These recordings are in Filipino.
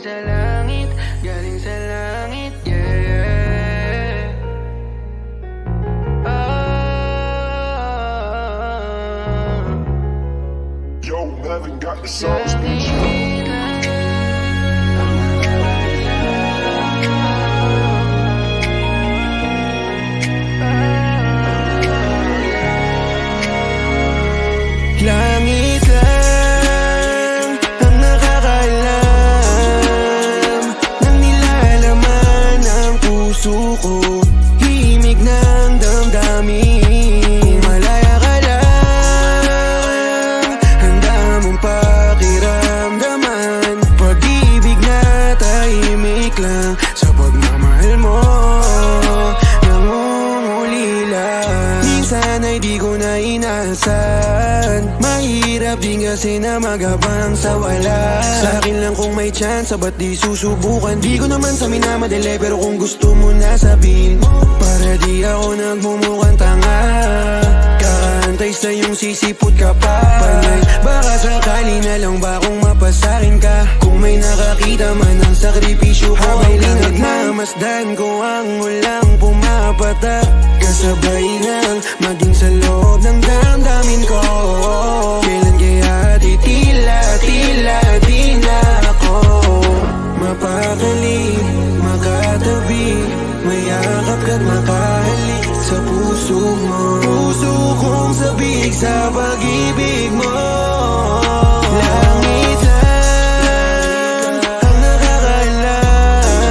sa langit, galing sa langit, yeah. Yo, Melvin got the sauce, bitch. Langit lang ang nakakaalam ng nilalaman ng puso ko, himig ng damdamin. Kung malaya ka lang, handa mong pakiramdaman. Pag-ibig na tahimik lang sa pagmamahal mo, nangungulila. Minsan ay di ko na inaasahan, mahirap din kasi na magabang sa wala. Sa akin lang kung may chance, ba't di susubukan? Di ko naman sa minamadali, pero kung gusto mo na sabihin mo, para di ako nagmumukhang tanga. Kakaantay sa iyong sisipot ka pa. Panay, baka sakali na lang ba kung mapasakin ka? Kung may nakakita man ng sakripisyo ko, habang pinagmamasdan ko ang ulang pumapatak, kasabay lang maging sa loob ng damdamin ko. Kailan kaya titila di na ako mapakali, makatabi, mayakap ka't makahalik sa puso mo. Puso kong sabik sa pag-ibig mo. Langit lang ang nakakaalam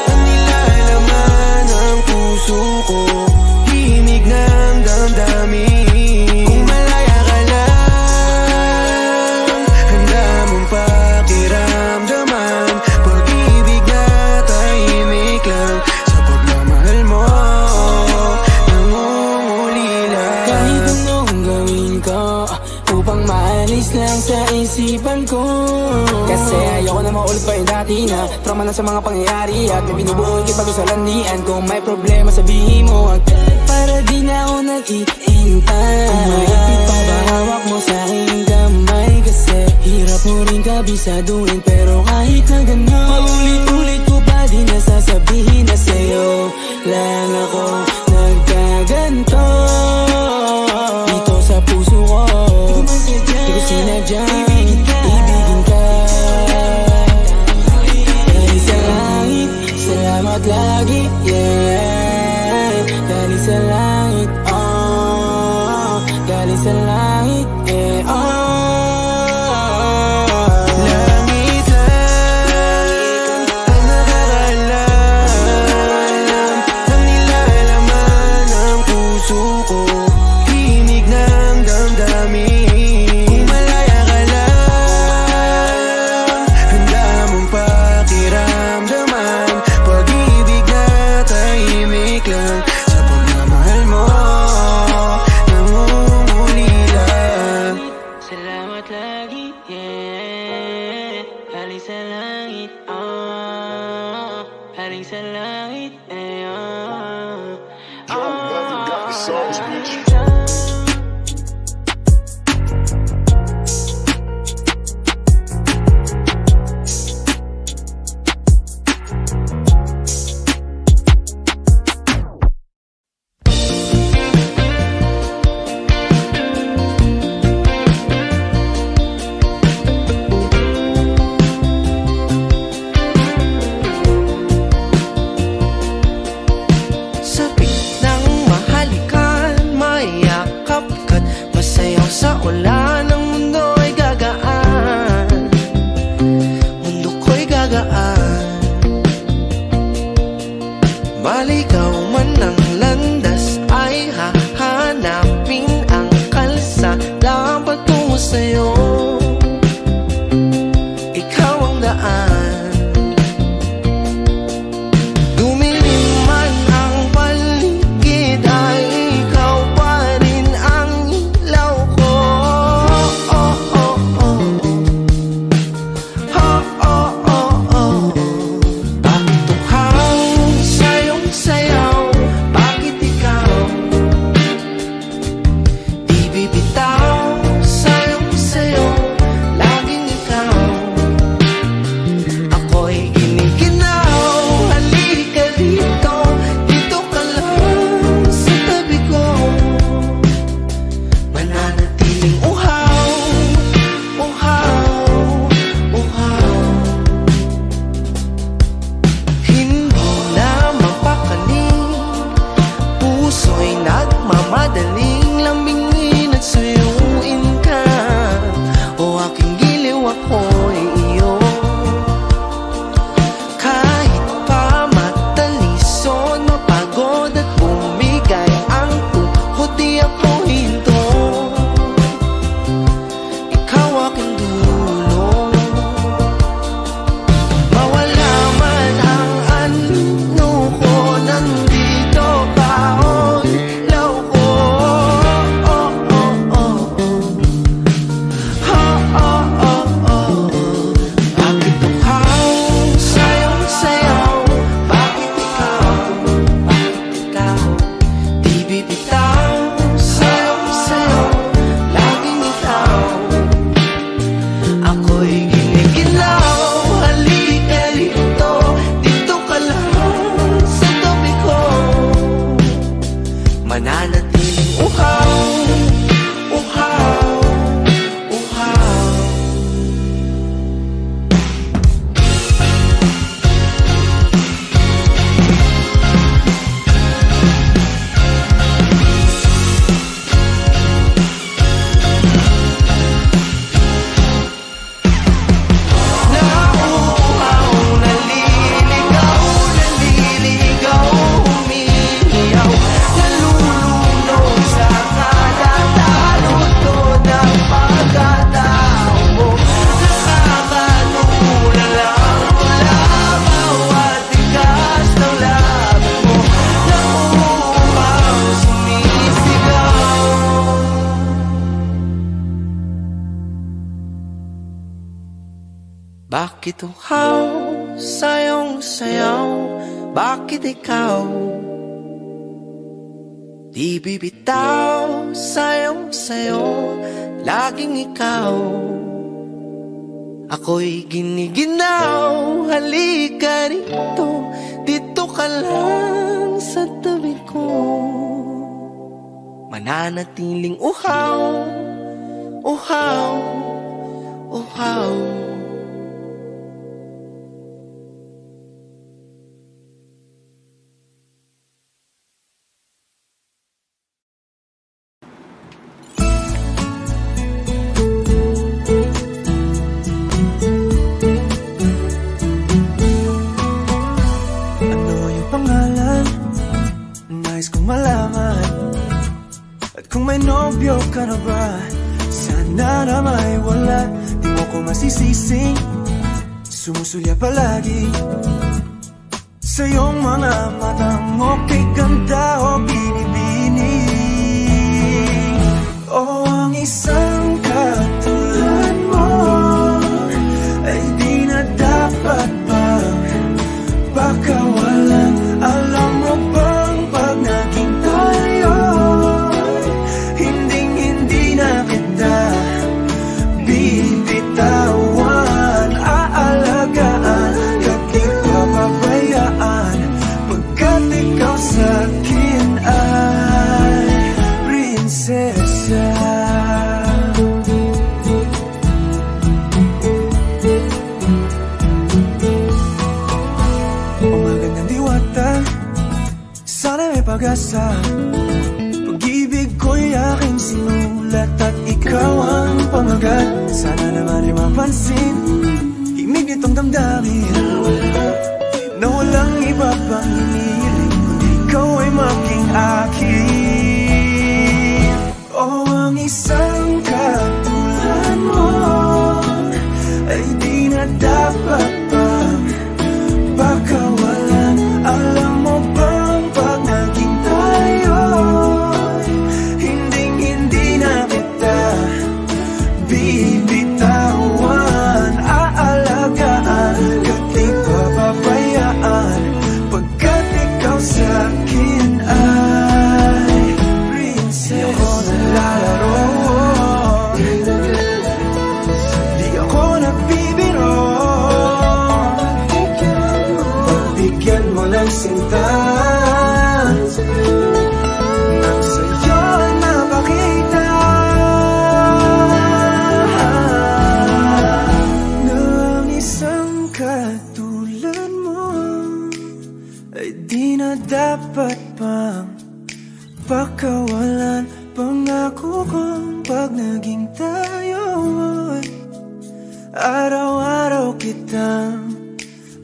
ang nilalaman ng puso ko, himig ng damdamin. Kung malaya ka lang, handa mong pakiramdaman. Pag-ibig na tahimik lang sa pagmamahal mo, nangungulila. Kahit anong gawin ko upang maalis lang sa isipan ko, kasi ayoko na maulit pa yung dati na trauma na sa mga pangyayari. At may binubuhay kita sa landian. Kung may problema sabihin mo agad, para di na ako nag-iintay. Kung maipit pa ba hawak mo sa aking kamay, kasi hirap mo rin kabisaduhin. Pero kahit na gano'n, paulit-ulit ko pa din nasasabihin na sa'yo lang ako nagkaganto. Dito sa puso ko, di ko sinadyang ibigin ka. Dahil sa langit, salamat lagi, yeah. Dahil sa langit, oh. Dahil sa langit, yeah, oh. Langit lang ang nakakaalam ng nilalaman ng puso ko, himig ng damdamin. Kung malaya ka lang, handa mong pakiramdaman. Pag-ibig na tahimik lang sa pagmamahal mo, nangungulila. Salamat lagi, yeah. Galing sa langit, oh. Galing sa langit, eh, oh. Yo, Melvin got the sauce, bitch. Sakit ng mahalikan, may Bakit uhaw sa iyong sayaw? Bakit ikaw di bibitaw sa iyong sayo? Laging ikaw ako'y giniginaw. Halika rito, dito ka lang sa tabi ko. Mananatiling uhaw, uhaw, uhaw. Kung may nobyo ka na ba, sana na may wala. Di mo ko masisising, sumusulya palagi sa iyong mga matang okay ganda o binibini. O ang isang katulad mo ay di na dapat bang pakawalan. Alam mo bang pag naging tayo, bibitawan, aalagaan, di papabayaan, pagkat ikaw sa'kin ay prinsesa. O magandang diwata, sana may pag-asa. Pag-ibig ko'y aking sinulat at ikaw ang pamagat. Sana naman ay mapansin himig nitong damdamin na walang iba pang hinihiling kundi ikaw ay maging akin. O ang isang katulad mo ay di na dapat pang pakawalan. Alam mo bang pag naging tayo, hindi na kita bibitawan, aalagaan, di papabayaan, pagkat ikaw sa'kin ay prinsesa. Di ako naglalaro, di ako nagbibiro, pagbigyan mo ng sinta nang sa'yo napakita ng isang katulad mo ay di na dapat pang pakawalan. Pangako kong pag naging tayo, araw-araw kitang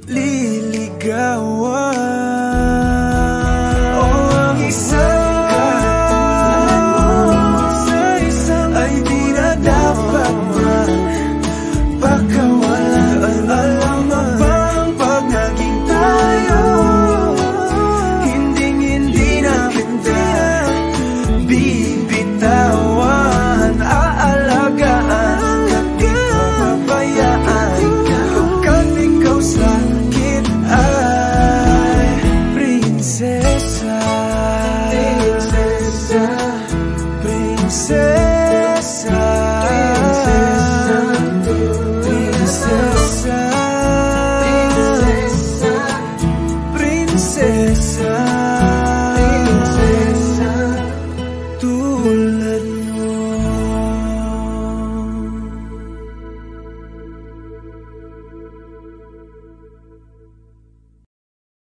liligawan.